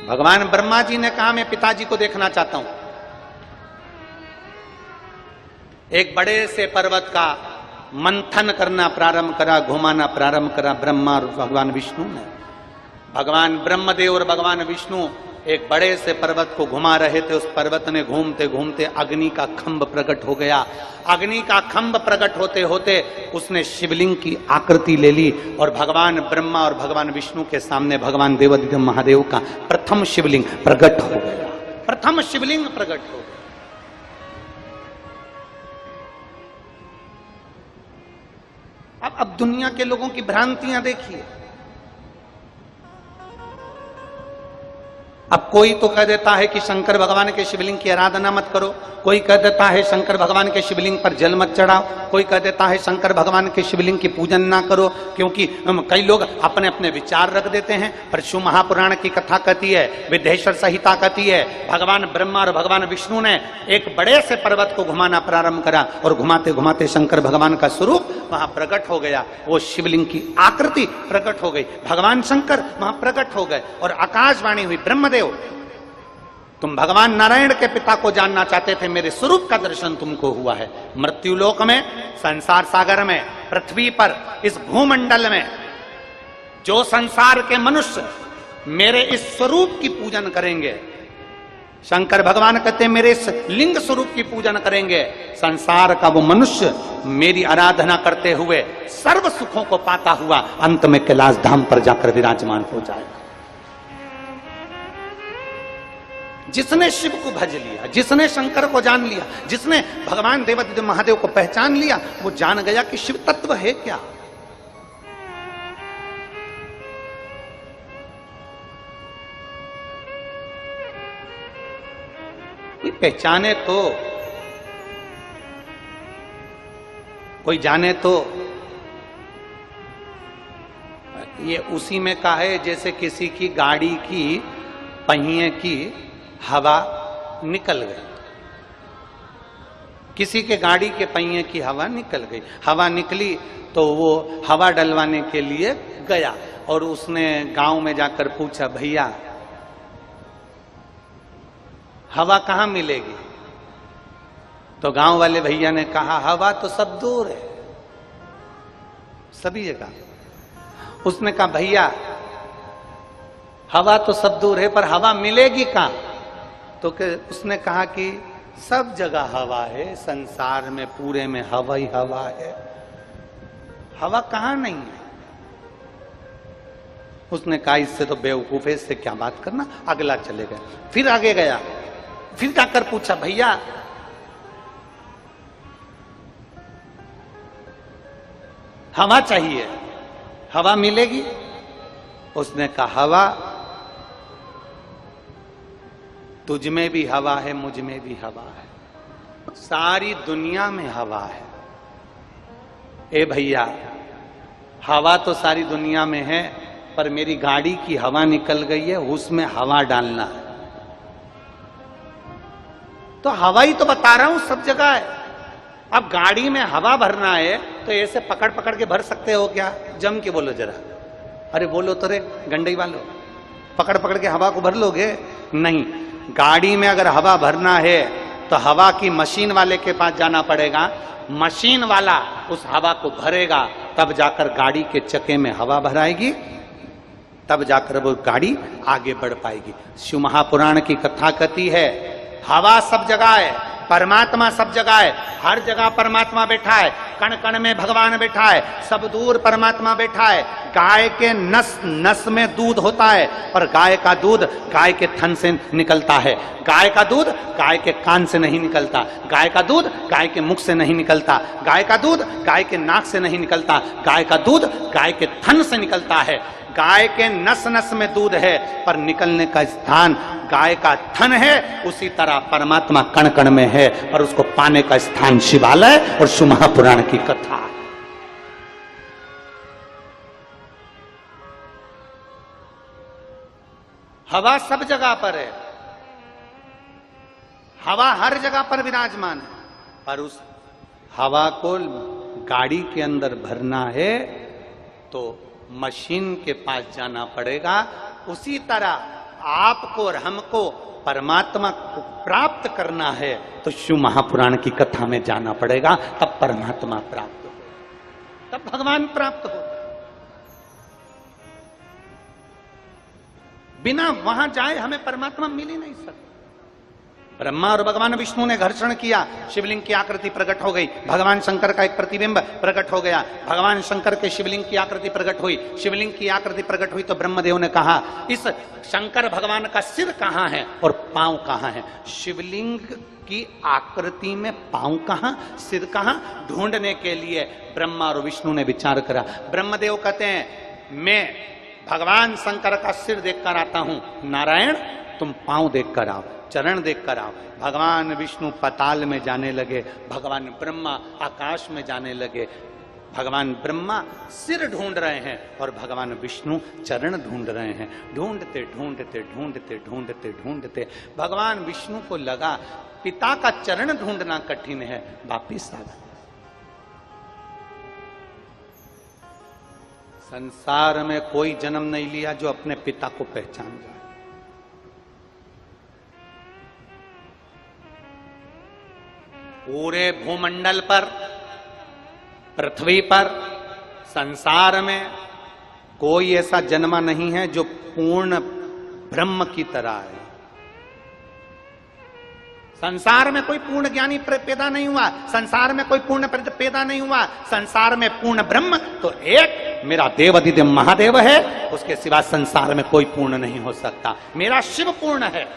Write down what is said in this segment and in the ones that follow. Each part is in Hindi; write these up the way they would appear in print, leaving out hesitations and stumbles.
भगवान ब्रह्मा जी ने कहा मैं पिताजी को देखना चाहता हूं। एक बड़े से पर्वत का मंथन करना प्रारंभ करा, घुमाना प्रारंभ करा ब्रह्मा और भगवान विष्णु ने। भगवान ब्रह्मदेव और भगवान विष्णु एक बड़े से पर्वत को घुमा रहे थे। उस पर्वत ने घूमते घूमते अग्नि का खंभ प्रकट हो गया। अग्नि का खंभ प्रकट होते होते उसने शिवलिंग की आकृति ले ली और भगवान ब्रह्मा और भगवान विष्णु के सामने भगवान देवादिदेव महादेव का प्रथम शिवलिंग प्रकट हो गया। प्रथम शिवलिंग प्रकट हो गया। अब दुनिया के लोगों की भ्रांतियां देखिए। अब कोई तो कह देता है कि शंकर भगवान के शिवलिंग की आराधना मत करो, कोई कह देता है शंकर भगवान के शिवलिंग पर जल मत चढ़ाओ, कोई कह देता है शंकर भगवान के शिवलिंग की पूजन ना करो, क्योंकि कई लोग अपने अपने विचार रख देते हैं। पर शिव महापुराण की कथा कहती है, विद्येश्वर संहिता कहती है, भगवान ब्रह्मा और भगवान विष्णु ने एक बड़े से पर्वत को घुमाना प्रारंभ करा और घुमाते घुमाते शंकर भगवान का स्वरूप वहां प्रकट हो गया। वो शिवलिंग की आकृति प्रकट हो गई, भगवान शंकर वहां प्रकट हो गए और आकाशवाणी हुई, ब्रह्मदेव तुम भगवान नारायण के पिता को जानना चाहते थे, मेरे स्वरूप का दर्शन तुमको हुआ है। मृत्युलोक में, संसार सागर में, पृथ्वी पर, इस भूमंडल में जो संसार के मनुष्य मेरे इस स्वरूप की पूजन करेंगे, शंकर भगवान कहते हैं मेरे इस लिंग स्वरूप की पूजन करेंगे, संसार का वो मनुष्य मेरी आराधना करते हुए सर्व सुखों को पाता हुआ अंत में कैलाश धाम पर जाकर विराजमान हो जाएगा। जिसने शिव को भज लिया, जिसने शंकर को जान लिया, जिसने भगवान देवादिदेव महादेव को पहचान लिया, वो जान गया कि शिव तत्व है क्या। कोई पहचाने तो, कोई जाने तो। ये उसी में का है जैसे किसी की गाड़ी की पहिए की हवा निकल गई, किसी के गाड़ी के पहिए की हवा निकल गई। हवा निकली तो वो हवा डलवाने के लिए गया और उसने गांव में जाकर पूछा, भैया हवा कहां मिलेगी? तो गांव वाले भैया ने कहा, हवा तो सब दूर है, सभी जगह। उसने कहा, भैया हवा तो सब दूर है पर हवा मिलेगी कहां? तो उसने कहा कि सब जगह हवा है, संसार में पूरे में हवा ही हवा है, हवा कहां नहीं है। उसने कहा इससे तो बेवकूफ है, इससे क्या बात करना। अगला चले गए, फिर आगे गया, फिर जाकर पूछा, भैया हवा चाहिए, हवा मिलेगी? उसने कहा, हवा तुझ में भी हवा है, मुझ में भी हवा है, सारी दुनिया में हवा है। ए भैया हवा तो सारी दुनिया में है पर मेरी गाड़ी की हवा निकल गई है, उसमें हवा डालना है। तो हवा ही तो बता रहा हूं सब जगह है। अब गाड़ी में हवा भरना है तो ऐसे पकड़ पकड़ के भर सकते हो क्या? जम के बोलो जरा, अरे बोलो तो रे गंडई वालों, पकड़ पकड़ के हवा को भर लोगे? नहीं, गाड़ी में अगर हवा भरना है तो हवा की मशीन वाले के पास जाना पड़ेगा, मशीन वाला उस हवा को भरेगा, तब जाकर गाड़ी के चक्के में हवा भराएगी, तब जाकर वो गाड़ी आगे बढ़ पाएगी। शिव महापुराण की कथा कहती है, हवा सब जगह है, परमात्मा सब जगह है, हर जगह परमात्मा बैठा है, कण कण में भगवान बैठा है, सब दूर परमात्मा बैठा है। गाय के नस नस में दूध होता है पर गाय का दूध गाय के थन से निकलता है, गाय का दूध गाय के कान से नहीं निकलता, गाय का दूध गाय के मुख से नहीं निकलता, गाय का दूध गाय के नाक से नहीं निकलता, गाय का दूध गाय के थन से निकलता है। गाय के नस नस में दूध है पर निकलने का स्थान गाय का थन है, उसी तरह परमात्मा कण कण में है और उसको पाने का स्थान शिवालय और शिव महापुराण की कथा। हवा सब जगह पर है, हवा हर जगह पर विराजमान है, पर उस हवा को गाड़ी के अंदर भरना है तो मशीन के पास जाना पड़ेगा। उसी तरह आपको और हमको परमात्मा को प्राप्त करना है तो शिव महापुराण की कथा में जाना पड़ेगा, तब परमात्मा प्राप्त हो, तब भगवान प्राप्त हो। बिना वहां जाए हमें परमात्मा मिल ही नहीं सकता। ब्रह्मा और भगवान विष्णु ने घर्षण किया, शिवलिंग की आकृति प्रकट हो गई, भगवान शंकर का एक प्रतिबिंब प्रकट हो गया, भगवान शंकर के शिवलिंग की आकृति प्रकट हुई, शिवलिंग की आकृति प्रकट हुई तो ब्रह्मदेव ने कहा इस शंकर भगवान का सिर कहां है और पांव कहां है? शिवलिंग की आकृति में पांव कहां, सिर कहां, ढूंढने के लिए ब्रह्मा और विष्णु ने विचार करा। ब्रह्मदेव कहते हैं मैं भगवान शंकर का सिर देखकर आता हूं, नारायण तुम पांव देखकर आओ, चरण देखकर आओ। भगवान विष्णु पाताल में जाने लगे, भगवान ब्रह्मा आकाश में जाने लगे। भगवान ब्रह्मा सिर ढूंढ रहे हैं और भगवान विष्णु चरण ढूंढ रहे हैं। ढूंढते ढूंढते ढूंढते ढूंढते ढूंढते भगवान विष्णु को लगा पिता का चरण ढूंढना कठिन है, वापिस आ गए। संसार में कोई जन्म नहीं लिया जो अपने पिता को पहचान जाए। पूरे भूमंडल पर, पृथ्वी पर, संसार में कोई ऐसा जन्मा नहीं है जो पूर्ण ब्रह्म की तरह है। संसार में कोई पूर्ण ज्ञानी पैदा नहीं हुआ, संसार में कोई पूर्ण पैदा नहीं हुआ। संसार में पूर्ण ब्रह्म तो एक मेरा देवाधिदेव महादेव है, उसके सिवा संसार में कोई पूर्ण नहीं हो सकता। मेरा शिव पूर्ण है।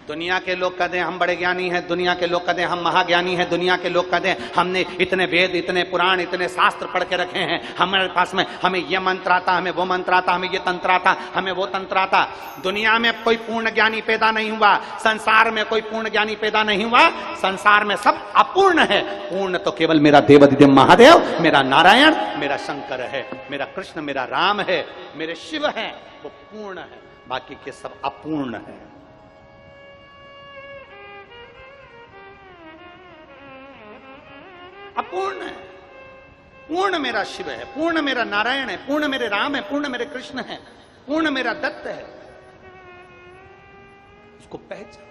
दुनिया के लोग कहते हैं हम बड़े ज्ञानी हैं, दुनिया के लोग कहते हैं हम महाज्ञानी हैं, दुनिया के लोग कहते हैं हमने इतने वेद, इतने पुराण, इतने शास्त्र पढ़ के रखे हैं, हमारे पास में हमें ये मंत्र आता, हमें वो मंत्र आता, हमें ये तंत्र आता, हमें वो तंत्र आता। दुनिया में कोई पूर्ण ज्ञानी पैदा नहीं हुआ, संसार में कोई पूर्ण ज्ञानी पैदा नहीं हुआ। संसार में सब अपूर्ण है, पूर्ण तो केवल मेरा देवाधिदेव महादेव, मेरा नारायण, मेरा शंकर है, मेरा कृष्ण, मेरा राम है, मेरे शिव है, वो पूर्ण है। बाकी के सब अपूर्ण है। अपूर्ण है। पूर्ण मेरा शिव है, पूर्ण मेरा नारायण है, पूर्ण मेरे राम है, पूर्ण मेरे कृष्ण है, पूर्ण मेरा दत्त है। उसको पहचान।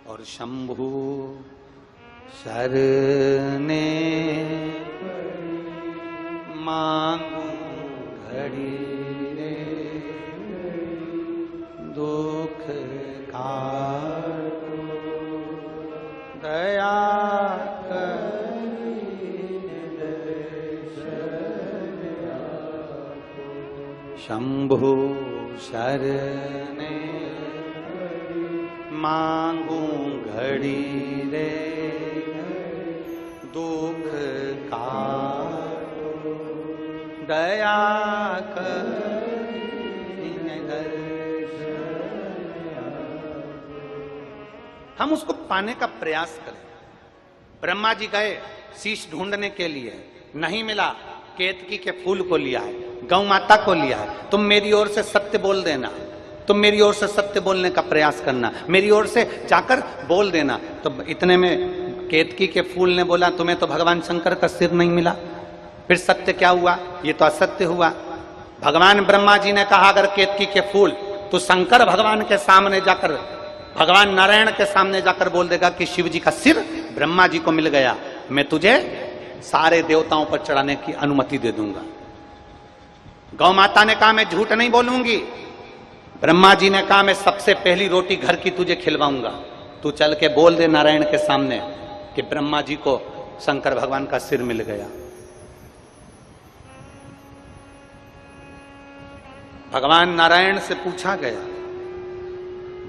और शंभु शरणे मांगू घड़ी रे दुख का दया शंभु शरणे मांगू घड़ी रे दुख का दया हम उसको पाने का प्रयास करें। ब्रह्मा जी गए शीश ढूंढने के लिए, नहीं मिला, केतकी के फूल को लिया है, गौ माता को लिया है। तुम मेरी ओर से सत्य बोल देना, तुम मेरी ओर से सत्य बोलने का प्रयास करना, मेरी ओर से जाकर बोल देना। तो इतने में केतकी के फूल ने बोला तुम्हें तो भगवान शंकर का सिर नहीं मिला, फिर सत्य क्या हुआ? ये तो असत्य हुआ। भगवान ब्रह्मा जी ने कहा अगर केतकी के फूल तो शंकर भगवान के सामने जाकर, भगवान नारायण के सामने जाकर बोल देगा कि शिव जी का सिर ब्रह्मा जी को मिल गया, मैं तुझे सारे देवताओं पर चढ़ाने की अनुमति दे दूंगा। गौ माता ने कहा मैं झूठ नहीं बोलूंगी। ब्रह्मा जी ने कहा मैं सबसे पहली रोटी घर की तुझे खिलवाऊंगा, तू चल के बोल दे नारायण के सामने कि ब्रह्मा जी को शंकर भगवान का सिर मिल गया। भगवान नारायण से पूछा गया,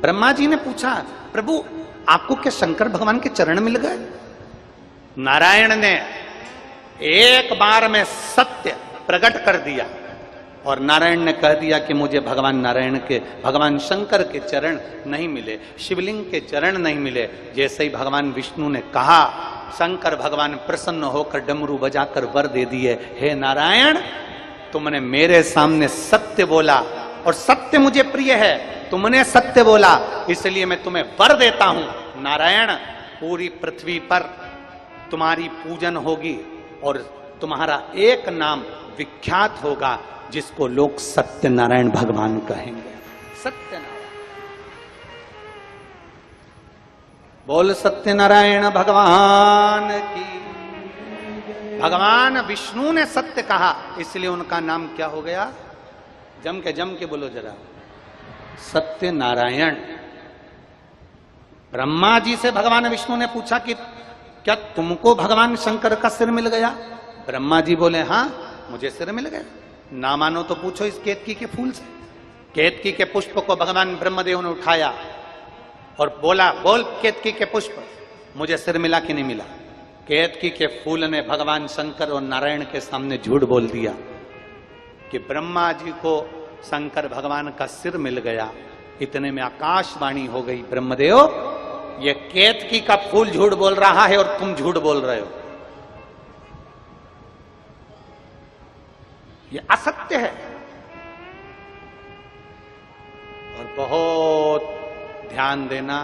ब्रह्मा जी ने पूछा प्रभु आपको क्या शंकर भगवान के चरण मिल गए? नारायण ने एक बार में सत्य प्रकट कर दिया और नारायण ने कह दिया कि मुझे भगवान नारायण के, भगवान शंकर के चरण नहीं मिले, शिवलिंग के चरण नहीं मिले। जैसे ही भगवान विष्णु ने कहा, शंकर भगवान प्रसन्न होकर डमरू बजाकर वर दे दिए, हे नारायण तुमने मेरे सामने सत्य बोला और सत्य मुझे प्रिय है, तुमने सत्य बोला इसलिए मैं तुम्हें वर देता हूं। नारायण पूरी पृथ्वी पर तुम्हारी पूजन होगी और तुम्हारा एक नाम विख्यात होगा, जिसको लोग सत्यनारायण भगवान कहेंगे। सत्यनारायण, बोल सत्यनारायण भगवान की। भगवान विष्णु ने सत्य कहा, इसलिए उनका नाम क्या हो गया? जम के बोलो जरा, सत्यनारायण। ब्रह्मा जी से भगवान विष्णु ने पूछा कि क्या तुमको भगवान शंकर का सिर मिल गया? ब्रह्मा जी बोले हां, मुझे सिर मिल गया। ना मानो तो पूछो इस केतकी के फूल से। केतकी के पुष्प को भगवान ब्रह्मदेव ने उठाया और बोला, बोल केतकी के पुष्प, मुझे सिर मिला कि नहीं मिला? केतकी के फूल ने भगवान शंकर और नारायण के सामने झूठ बोल दिया कि ब्रह्मा जी को शंकर भगवान का सिर मिल गया। इतने में आकाशवाणी हो गई, ब्रह्मदेव ये केतकी का फूल झूठ बोल रहा है और तुम झूठ बोल रहे हो, ये असत्य है। और बहुत ध्यान देना,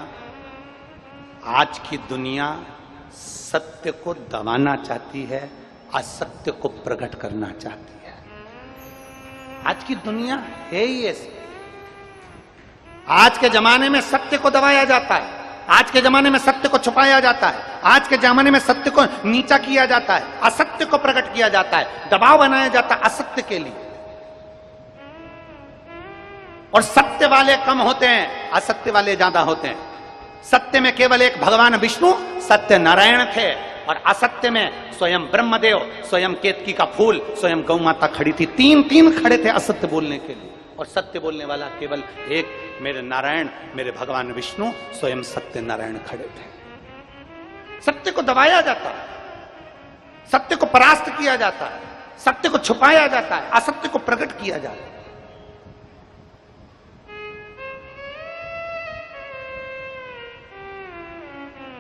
आज की दुनिया सत्य को दबाना चाहती है, असत्य को प्रकट करना चाहती है। आज की दुनिया है ही ऐसी। आज के जमाने में सत्य को दबाया जाता है, आज के जमाने में सत्य को छुपाया जाता है, आज के जमाने में सत्य को नीचा किया जाता है, असत्य को प्रकट किया जाता है, दबाव बनाया जाता है असत्य के लिए। और सत्य वाले कम होते हैं, असत्य वाले ज्यादा होते हैं। सत्य में केवल एक भगवान विष्णु सत्य नारायण थे, और असत्य में स्वयं ब्रह्मदेव, स्वयं केतकी का फूल, स्वयं गौ माता खड़ी थी। तीन खड़े थे असत्य बोलने के लिए, और सत्य बोलने वाला केवल एक, मेरे नारायण, मेरे भगवान विष्णु, स्वयं सत्य नारायण खड़े थे। सत्य को दबाया जाता है, सत्य को परास्त किया जाता है, सत्य को छुपाया जाता है, असत्य को प्रकट किया जाता है।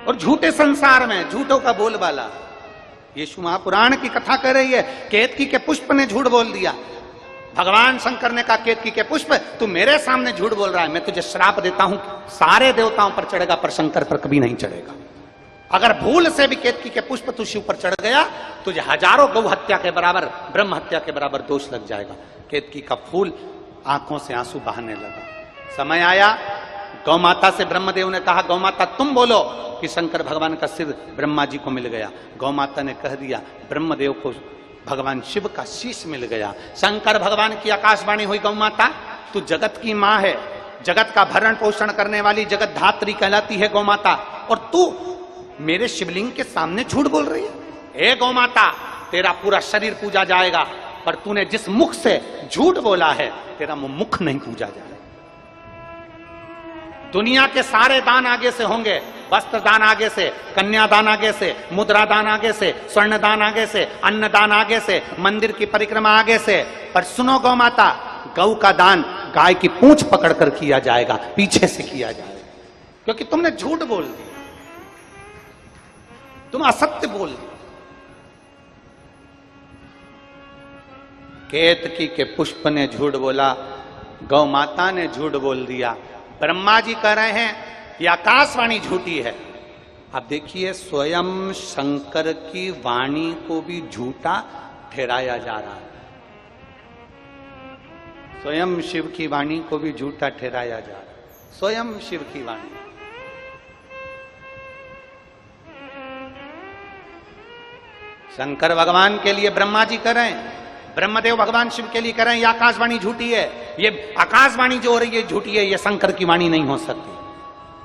और झूठे संसार में झूठों का बोलबाला। यीशु महापुराण की कथा कर रही है, केतकी के पुष्प ने झूठ बोल दिया। भगवान शंकर ने कहा, केतकी के पुष्प तू मेरे सामने झूठ बोल रहा है, मैं तुझे श्राप देता हूं, सारे देवताओं पर चढ़ेगा पर शंकर पर कभी नहीं चढ़ेगा। अगर भूल से भी केतकी के पुष्प तू शिव पर चढ़ गया, तुझे हजारों गौ हत्या के बराबर, ब्रह्म हत्या के बराबर दोष लग जाएगा। केतकी का फूल आंखों से आंसू बहाने लगा। समय आया, गौ माता से ब्रह्मदेव ने कहा, गौ माता तुम बोलो कि शंकर भगवान का सिर ब्रह्मा जी को मिल गया। गौ माता ने कह दिया, ब्रह्मदेव को भगवान शिव का शीश मिल गया। शंकर भगवान की आकाशवाणी हुई, गौ माता तू जगत की मां है, जगत का भरण पोषण करने वाली जगत धात्री कहलाती है गौ माता, और तू मेरे शिवलिंग के सामने झूठ बोल रही है। हे गौ माता, तेरा पूरा शरीर पूजा जाएगा, पर तूने जिस मुख से झूठ बोला है, तेरा मुख नहीं पूजा जाएगा। दुनिया के सारे दान आगे से होंगे, वस्त्र दान आगे से, कन्या दान आगे से, मुद्रा दान आगे से, स्वर्ण दान आगे से, अन्न दान आगे से, मंदिर की परिक्रमा आगे से, पर सुनो गौ माता, गौ का दान गाय की पूंछ पकड़कर किया जाएगा, पीछे से किया जाएगा, क्योंकि तुमने झूठ बोल दिया, तुम असत्य बोल दिया। केतकी के पुष्प ने झूठ बोला, गौ माता ने झूठ बोल दिया, ब्रह्मा जी कह रहे हैं ये आकाशवाणी झूठी है। अब देखिए, स्वयं शंकर की वाणी को भी झूठा ठहराया जा रहा है, स्वयं शिव की वाणी को भी झूठा ठहराया जा रहा है, स्वयं शिव की वाणी। शंकर भगवान के लिए ब्रह्मा जी कर रहे हैं, ब्रह्मदेव भगवान शिव के लिए कह रहे हैं ये आकाशवाणी झूठी है, ये आकाशवाणी जो हो रही है झूठी है, ये शंकर की वाणी नहीं हो सकती।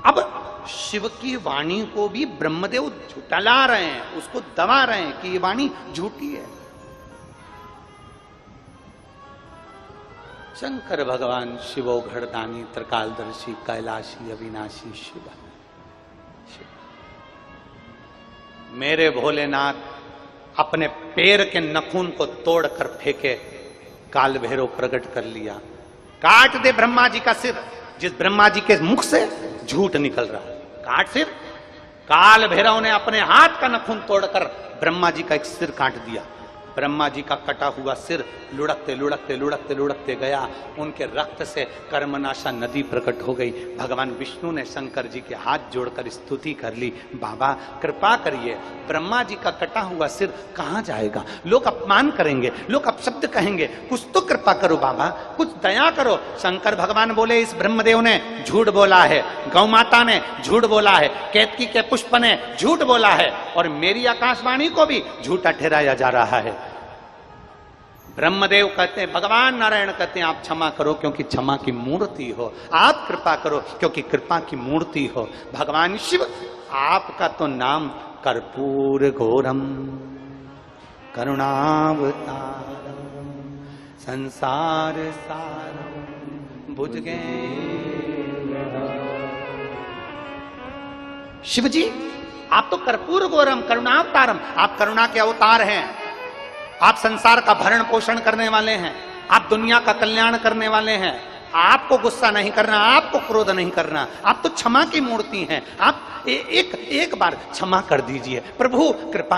अब शिव की वाणी को भी ब्रह्मदेव झुठला रहे हैं, उसको दबा रहे हैं कि ये वाणी झूठी है। शंकर भगवान शिवो घड़दानी त्रिकालदर्शी कैलाशी अविनाशी शिव। मेरे भोलेनाथ अपने पैर के नखून को तोड़कर फेंके, काल भैरव प्रकट कर लिया, काट दे ब्रह्मा जी का सिर, जिस ब्रह्मा जी के मुख से झूठ निकल रहा है, काट सिर। काल भैरव ने अपने हाथ का नखून तोड़कर ब्रह्मा जी का एक सिर काट दिया। ब्रह्मा जी का कटा हुआ सिर लुढ़कते लुढ़कते लुढ़कते लुढ़कते गया, उनके रक्त से कर्मनाशा नदी प्रकट हो गई। भगवान विष्णु ने शंकर जी के हाथ जोड़कर स्तुति कर ली, बाबा कृपा करिए, ब्रह्मा जी का कटा हुआ सिर कहां जाएगा, लोग अपमान करेंगे, लोग अपशब्द कहेंगे, कुछ तो कृपा करो बाबा, कुछ दया करो। शंकर भगवान बोले, इस ब्रह्मदेव ने झूठ बोला है, गौ माता ने झूठ बोला है, केतकी के पुष्प ने झूठ बोला है, और मेरी आकाशवाणी को भी झूठा ठहराया जा रहा है। ब्रह्मदेव कहते हैं, भगवान नारायण कहते हैं, आप क्षमा करो क्योंकि क्षमा की मूर्ति हो, आप कृपा करो क्योंकि कृपा की मूर्ति हो। भगवान शिव, आपका तो नाम कर्पूर घोरम करुणावतारम संसार सारम बुझ गए। शिव जी, आप तो कर्पूर घोरम करुणावतारम, आप करुणा के अवतार हैं, आप संसार का भरण पोषण करने वाले हैं, आप दुनिया का कल्याण करने वाले हैं। आपको गुस्सा नहीं करना, आपको क्रोध नहीं करना, आप तो क्षमा की मूर्ति हैं। आप एक बार क्षमा कर दीजिए प्रभु, कृपा